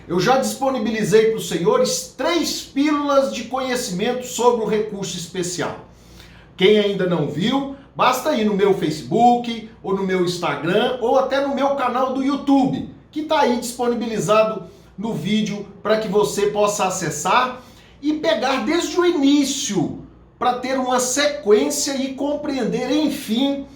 eu já disponibilizei para os senhores 3 pílulas de conhecimento sobre o recurso especial. Quem ainda não viu, basta ir no meu Facebook, ou no meu Instagram, ou até no meu canal do YouTube, que está aí disponibilizado no vídeo para que você possa acessar e pegar desde o início, para ter uma sequência e compreender, enfim,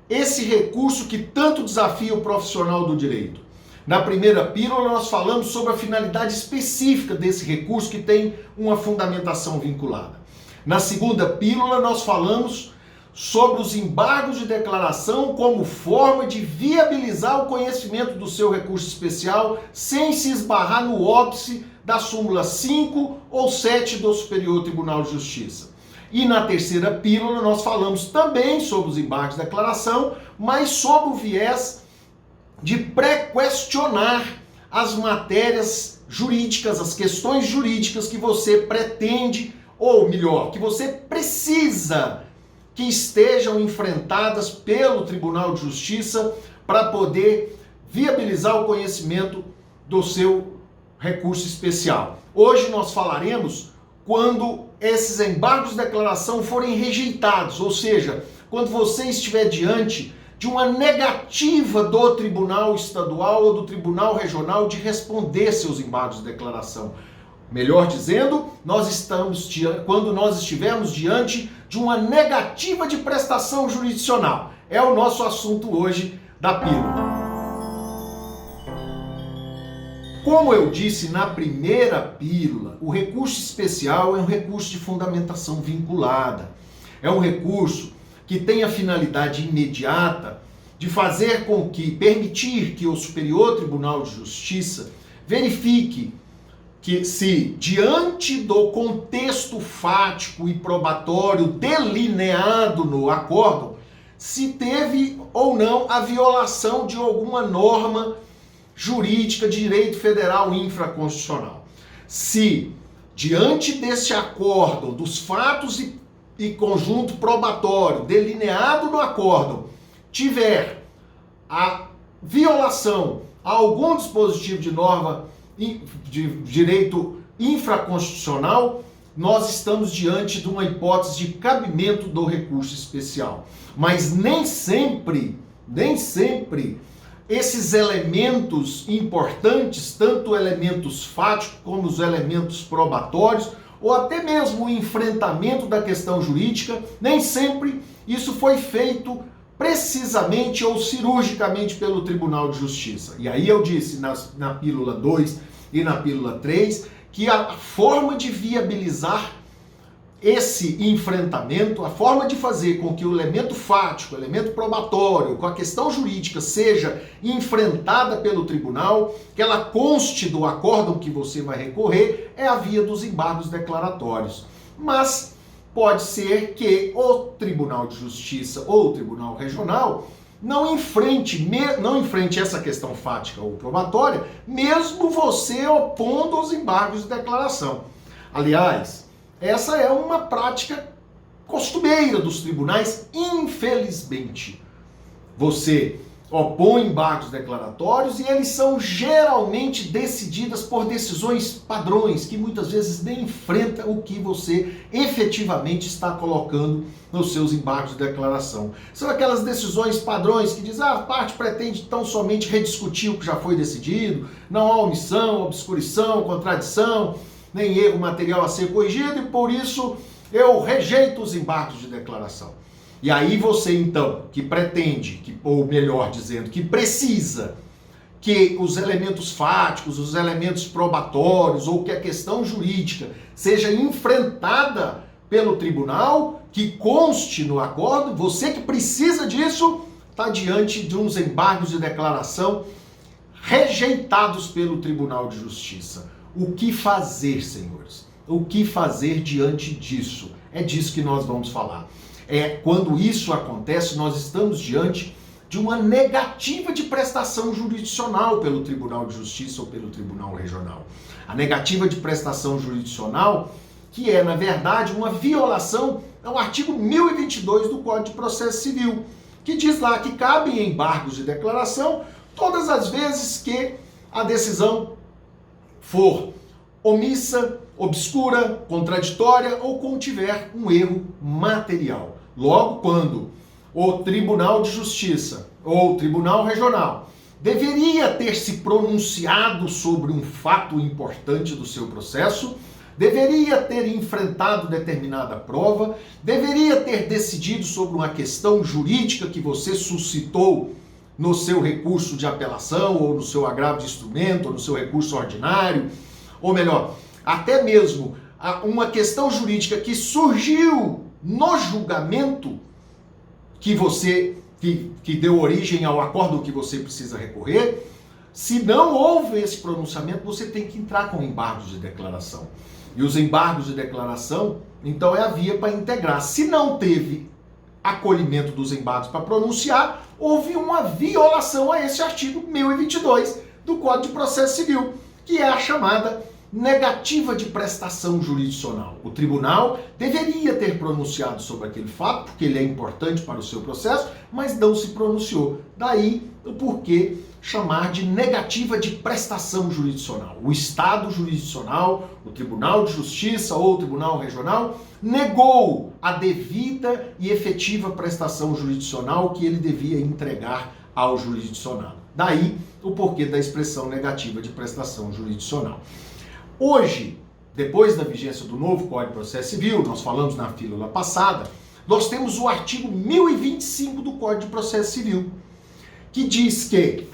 esse recurso que tanto desafia o profissional do direito. Na primeira pílula nós falamos sobre a finalidade específica desse recurso que tem uma fundamentação vinculada. Na segunda pílula nós falamos sobre os embargos de declaração como forma de viabilizar o conhecimento do seu recurso especial sem se esbarrar no óbice da súmula 5 ou 7 do Superior Tribunal de Justiça. E na terceira pílula nós falamos também sobre os embargos de declaração, mas sob o viés de pré-questionar as matérias jurídicas, as questões jurídicas que você pretende, ou melhor, que você precisa que estejam enfrentadas pelo Tribunal de Justiça para poder viabilizar o conhecimento do seu recurso especial. Hoje nós falaremos quando esses embargos de declaração forem rejeitados, ou seja, quando você estiver diante de uma negativa do Tribunal Estadual ou do Tribunal Regional de responder seus embargos de declaração. Melhor dizendo, quando nós estivermos diante de uma negativa de prestação jurisdicional. É o nosso assunto hoje da pílula. Como eu disse na primeira pílula, o recurso especial é um recurso de fundamentação vinculada. É um recurso que tem a finalidade imediata de permitir que o Superior Tribunal de Justiça verifique que se, diante do contexto fático e probatório delineado no acórdão, se teve ou não a violação de alguma norma jurídica de direito federal infraconstitucional. Se, diante deste acórdão, dos fatos e conjunto probatório delineado no acórdão, tiver a violação a algum dispositivo de norma de direito infraconstitucional, nós estamos diante de uma hipótese de cabimento do recurso especial. Mas nem sempre esses elementos importantes, tanto elementos fáticos como os elementos probatórios, ou até mesmo o enfrentamento da questão jurídica, nem sempre isso foi feito precisamente ou cirurgicamente pelo Tribunal de Justiça. E aí eu disse na pílula 2 e na pílula 3 que a forma de viabilizar esse enfrentamento, a forma de fazer com que o elemento fático, o elemento probatório, com a questão jurídica seja enfrentada pelo tribunal, que ela conste do acórdão que você vai recorrer, é a via dos embargos declaratórios. Mas pode ser que o Tribunal de Justiça ou o Tribunal Regional não enfrente essa questão fática ou probatória, mesmo você opondo os embargos de declaração. Aliás, essa é uma prática costumeira dos tribunais, infelizmente. Você opõe embargos declaratórios e eles são geralmente decididas por decisões padrões, que muitas vezes nem enfrentam o que você efetivamente está colocando nos seus embargos de declaração. São aquelas decisões padrões que dizem, a parte pretende tão somente rediscutir o que já foi decidido, não há omissão, obscurição, contradição, nem erro material a ser corrigido, e por isso eu rejeito os embargos de declaração. E aí você, então, que pretende, ou melhor dizendo, que precisa que os elementos fáticos, os elementos probatórios, ou que a questão jurídica seja enfrentada pelo tribunal, que conste no acordo, você que precisa disso, está diante de uns embargos de declaração rejeitados pelo Tribunal de Justiça. O que fazer, senhores? O que fazer diante disso? É disso que nós vamos falar. Quando isso acontece, nós estamos diante de uma negativa de prestação jurisdicional pelo Tribunal de Justiça ou pelo Tribunal Regional. A negativa de prestação jurisdicional, que é, na verdade, uma violação ao artigo 1022 do Código de Processo Civil, que diz lá que cabem embargos de declaração todas as vezes que a decisão for omissa, obscura, contraditória ou contiver um erro material. Logo, quando o Tribunal de Justiça ou o Tribunal Regional deveria ter se pronunciado sobre um fato importante do seu processo, deveria ter enfrentado determinada prova, deveria ter decidido sobre uma questão jurídica que você suscitou no seu recurso de apelação, ou no seu agravo de instrumento, ou no seu recurso ordinário, ou melhor, até mesmo uma questão jurídica que surgiu no julgamento que deu origem ao acórdão que você precisa recorrer. Se não houve esse pronunciamento, você tem que entrar com embargos de declaração. E os embargos de declaração, então, é a via para integrar. Se não teve acolhimento dos embargos para pronunciar, houve uma violação a esse artigo 1022 do Código de Processo Civil, que é a chamada negativa de prestação jurisdicional. O tribunal deveria ter pronunciado sobre aquele fato, porque ele é importante para o seu processo, mas não se pronunciou. Daí o porquê chamar de negativa de prestação jurisdicional. O Estado jurisdicional, o Tribunal de Justiça ou o Tribunal Regional negou a devida e efetiva prestação jurisdicional que ele devia entregar ao jurisdicionado. Daí o porquê da expressão negativa de prestação jurisdicional. Hoje, depois da vigência do novo Código de Processo Civil, nós falamos na pílula passada, nós temos o artigo 1025 do Código de Processo Civil, que diz que,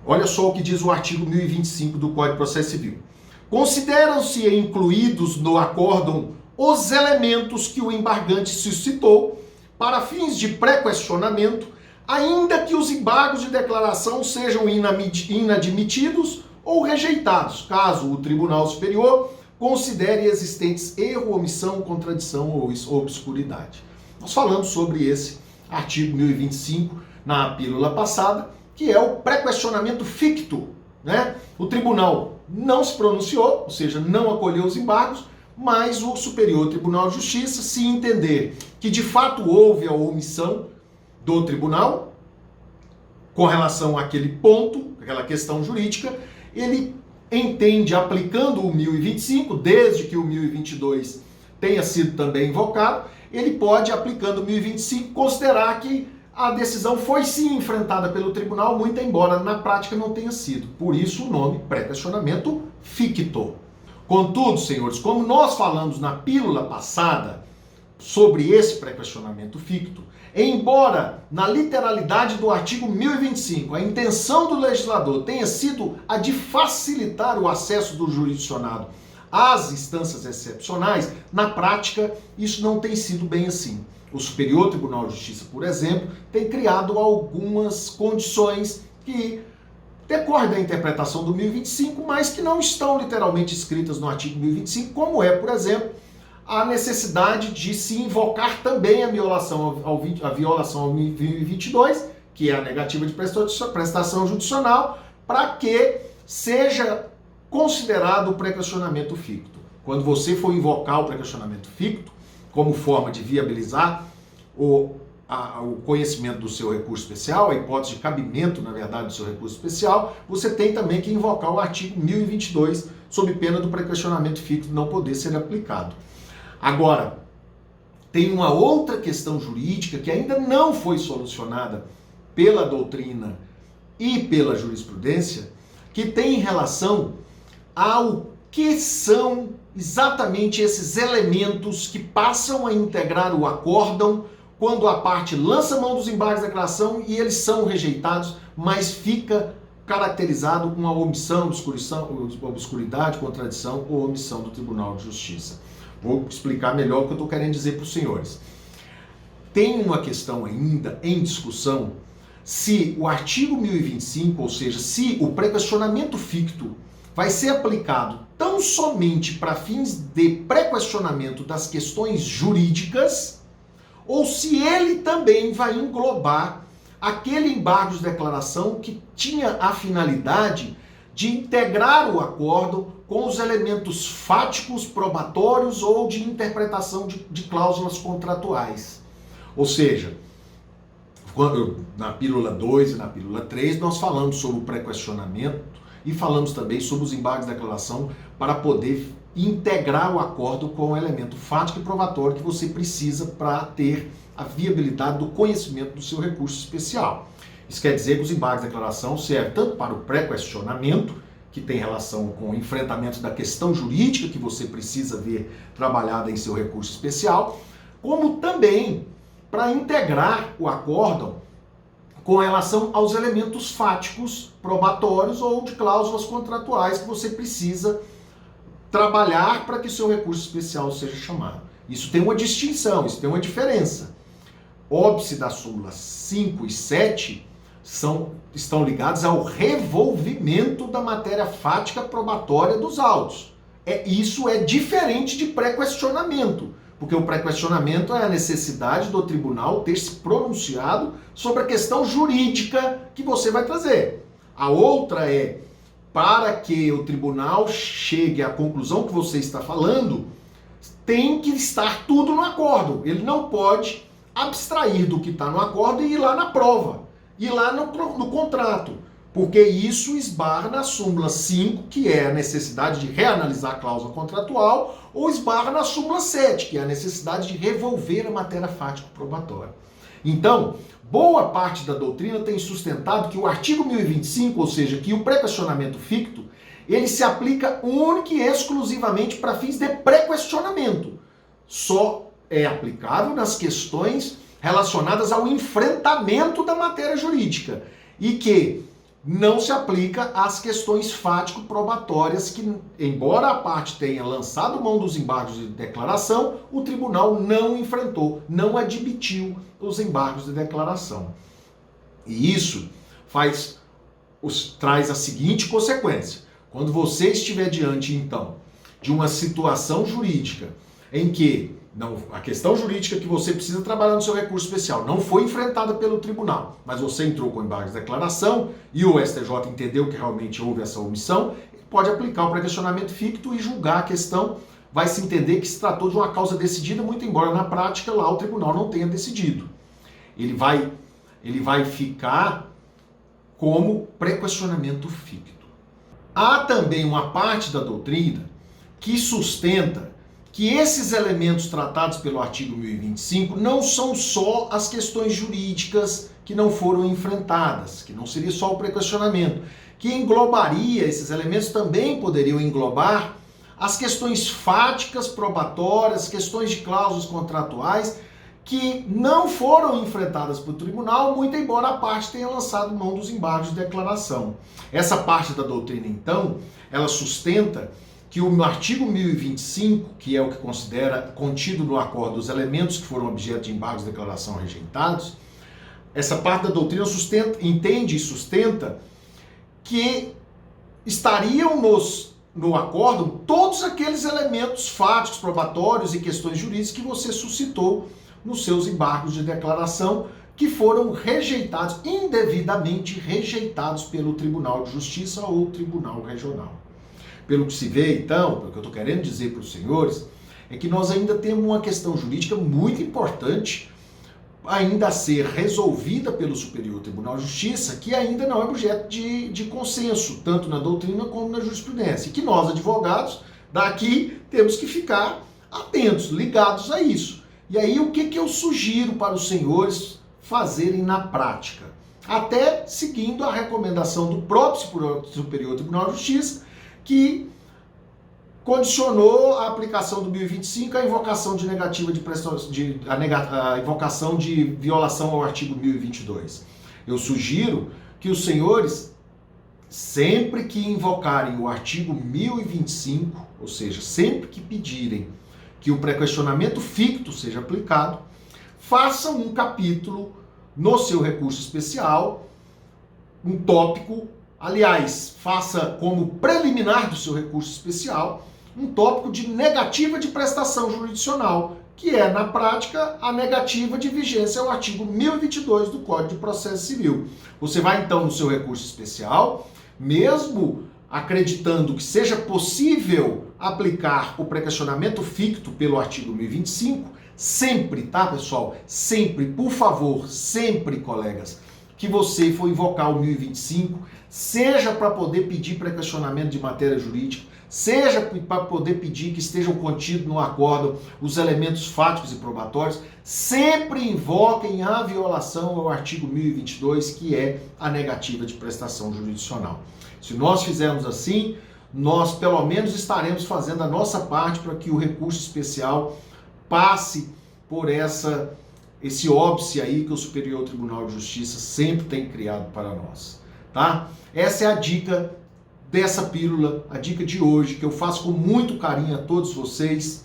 olha só o que diz o artigo 1025 do Código de Processo Civil. Consideram-se incluídos no acórdão os elementos que o embargante suscitou para fins de pré-questionamento, ainda que os embargos de declaração sejam inadmitidos ou rejeitados, caso o Tribunal Superior considere existentes erro, omissão, contradição ou obscuridade. Nós falamos sobre esse artigo 1025 na pílula passada, que é o pré-questionamento ficto, né? O tribunal não se pronunciou, ou seja, não acolheu os embargos, mas o Superior Tribunal de Justiça, se entender que de fato houve a omissão do tribunal com relação àquele ponto, aquela questão jurídica, ele entende, aplicando o 1025, desde que o 1022 tenha sido também invocado, ele pode, aplicando o 1025, considerar que a decisão foi sim enfrentada pelo tribunal, muito embora na prática não tenha sido. Por isso o nome pré-questionamento ficto. Contudo, senhores, como nós falamos na pílula passada sobre esse pré-questionamento ficto, embora na literalidade do artigo 1025 a intenção do legislador tenha sido a de facilitar o acesso do jurisdicionado às instâncias excepcionais, na prática isso não tem sido bem assim. O Superior Tribunal de Justiça, por exemplo, tem criado algumas condições que decorrem da interpretação do 1025, mas que não estão literalmente escritas no artigo 1025, como é, por exemplo, a necessidade de se invocar também a violação ao 1022, que é a negativa de prestação jurisdicional, para que seja considerado o pré-questionamento ficto. Quando você for invocar o pré-questionamento ficto, como forma de viabilizar o conhecimento do seu recurso especial, a hipótese de cabimento, na verdade, do seu recurso especial, você tem também que invocar o artigo 1022, sob pena do pré-questionamento ficto não poder ser aplicado. Agora, tem uma outra questão jurídica que ainda não foi solucionada pela doutrina e pela jurisprudência, que tem relação ao que são exatamente esses elementos que passam a integrar o acórdão quando a parte lança mão dos embargos de declaração e eles são rejeitados, mas fica caracterizado com a omissão, obscuridade, contradição ou omissão do Tribunal de Justiça. Vou explicar melhor o que eu estou querendo dizer para os senhores. Tem uma questão ainda em discussão se o artigo 1025, ou seja, se o pré-questionamento ficto vai ser aplicado tão somente para fins de pré-questionamento das questões jurídicas, ou se ele também vai englobar aquele embargo de declaração que tinha a finalidade de integrar o acórdão com os elementos fáticos, probatórios ou de interpretação de cláusulas contratuais. Ou seja, na pílula 2 e na pílula 3 nós falamos sobre o pré-questionamento e falamos também sobre os embargos de declaração para poder integrar o acordo com o elemento fático e probatório que você precisa para ter a viabilidade do conhecimento do seu recurso especial. Isso quer dizer que os embargos de declaração servem tanto para o pré-questionamento, que tem relação com o enfrentamento da questão jurídica que você precisa ver trabalhada em seu recurso especial, como também para integrar o acórdão com relação aos elementos fáticos, probatórios ou de cláusulas contratuais que você precisa trabalhar para que seu recurso especial seja chamado. Isso tem uma distinção, isso tem uma diferença. Óbice da súmula 5 e 7 estão ligados ao revolvimento da matéria fática probatória dos autos. Isso é diferente de pré-questionamento, porque o pré-questionamento é a necessidade do tribunal ter se pronunciado sobre a questão jurídica que você vai trazer. A outra é, para que o tribunal chegue à conclusão que você está falando, tem que estar tudo no acordo. Ele não pode abstrair do que está no acordo e ir lá na prova, ir lá no contrato, porque isso esbarra na súmula 5, que é a necessidade de reanalisar a cláusula contratual, ou esbarra na súmula 7, que é a necessidade de revolver a matéria fática probatória. Então, boa parte da doutrina tem sustentado que o artigo 1025, ou seja, que o pré-questionamento ficto, ele se aplica única e exclusivamente para fins de pré-questionamento. Só é aplicável nas questões relacionadas ao enfrentamento da matéria jurídica e que não se aplica às questões fático-probatórias que, embora a parte tenha lançado mão dos embargos de declaração, o tribunal não enfrentou, não admitiu os embargos de declaração. E isso traz a seguinte consequência. Quando você estiver diante, então, de uma situação jurídica em que a questão jurídica que você precisa trabalhar no seu recurso especial não foi enfrentada pelo tribunal, mas você entrou com embargos de declaração e o STJ entendeu que realmente houve essa omissão, ele pode aplicar o pré-questionamento ficto e julgar a questão. Vai se entender que se tratou de uma causa decidida, muito embora na prática lá o tribunal não tenha decidido. Ele vai ficar como pré-questionamento ficto. Há também uma parte da doutrina que sustenta que esses elementos tratados pelo artigo 1025 não são só as questões jurídicas que não foram enfrentadas, que não seria só o pré-questionamento, que englobaria, esses elementos também poderiam englobar as questões fáticas, probatórias, questões de cláusulas contratuais, que não foram enfrentadas pelo tribunal, muito embora a parte tenha lançado mão dos embargos de declaração. Essa parte da doutrina, então, ela sustenta que o artigo 1025, que é o que considera contido no acordo os elementos que foram objeto de embargos de declaração rejeitados, essa parte da doutrina entende e sustenta que estariam no acordo todos aqueles elementos fáticos, probatórios e questões jurídicas que você suscitou nos seus embargos de declaração, que foram rejeitados, indevidamente rejeitados pelo Tribunal de Justiça ou Tribunal Regional. Pelo que se vê, então, o que eu estou querendo dizer para os senhores, é que nós ainda temos uma questão jurídica muito importante ainda a ser resolvida pelo Superior Tribunal de Justiça, que ainda não é objeto de consenso, tanto na doutrina como na jurisprudência. E que nós, advogados, daqui temos que ficar atentos, ligados a isso. E aí, o que eu sugiro para os senhores fazerem na prática? Até seguindo a recomendação do próprio Superior Tribunal de Justiça, que condicionou a aplicação do 1025 à invocação de negativa de prestação, a invocação de violação ao artigo 1022. Eu sugiro que os senhores, sempre que invocarem o artigo 1025, ou seja, sempre que pedirem que o pré-questionamento ficto seja aplicado, façam um capítulo no seu recurso especial, um tópico. Aliás, faça como preliminar do seu recurso especial um tópico de negativa de prestação jurisdicional, que é, na prática, a negativa de vigência ao artigo 1022 do Código de Processo Civil. Você vai, então, no seu recurso especial, mesmo acreditando que seja possível aplicar o pré-questionamento ficto pelo artigo 1025, sempre, tá, pessoal? Sempre, por favor, sempre, colegas, que você for invocar o 1025, seja para poder pedir pré-questionamento de matéria jurídica, seja para poder pedir que estejam contidos no acórdão os elementos fáticos e probatórios, sempre invoquem a violação ao artigo 1022, que é a negativa de prestação jurisdicional. Se nós fizermos assim, nós pelo menos estaremos fazendo a nossa parte para que o recurso especial passe por esse óbice aí que o Superior Tribunal de Justiça sempre tem criado para nós, tá? Essa é a dica dessa pílula, a dica de hoje, que eu faço com muito carinho a todos vocês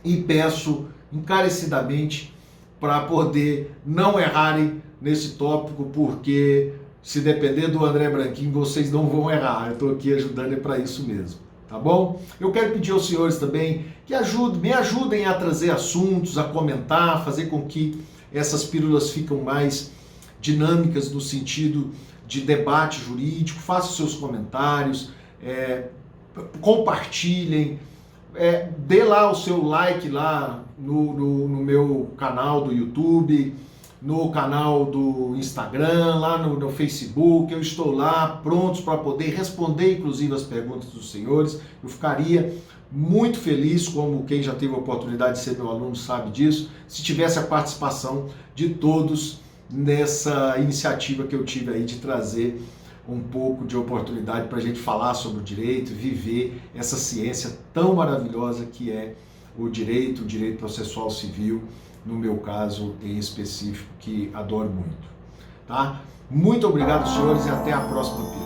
e peço encarecidamente para poder não errarem nesse tópico, porque se depender do André Branquinho, vocês não vão errar. Eu estou aqui ajudando para isso mesmo, tá bom? Eu quero pedir aos senhores também que me ajudem a trazer assuntos, a comentar, fazer com que essas pílulas fiquem mais dinâmicas no sentido de debate jurídico. Façam seus comentários, compartilhem, dê lá o seu like lá no meu canal do YouTube, no canal do Instagram, lá no Facebook. Eu estou lá prontos para poder responder inclusive as perguntas dos senhores. Eu ficaria muito feliz, como quem já teve a oportunidade de ser meu aluno sabe disso, se tivesse a participação de todos nessa iniciativa que eu tive aí de trazer um pouco de oportunidade para a gente falar sobre o direito, viver essa ciência tão maravilhosa que é o direito processual civil, no meu caso em específico, que adoro muito. Tá? Muito obrigado, senhores, e até a próxima pílula.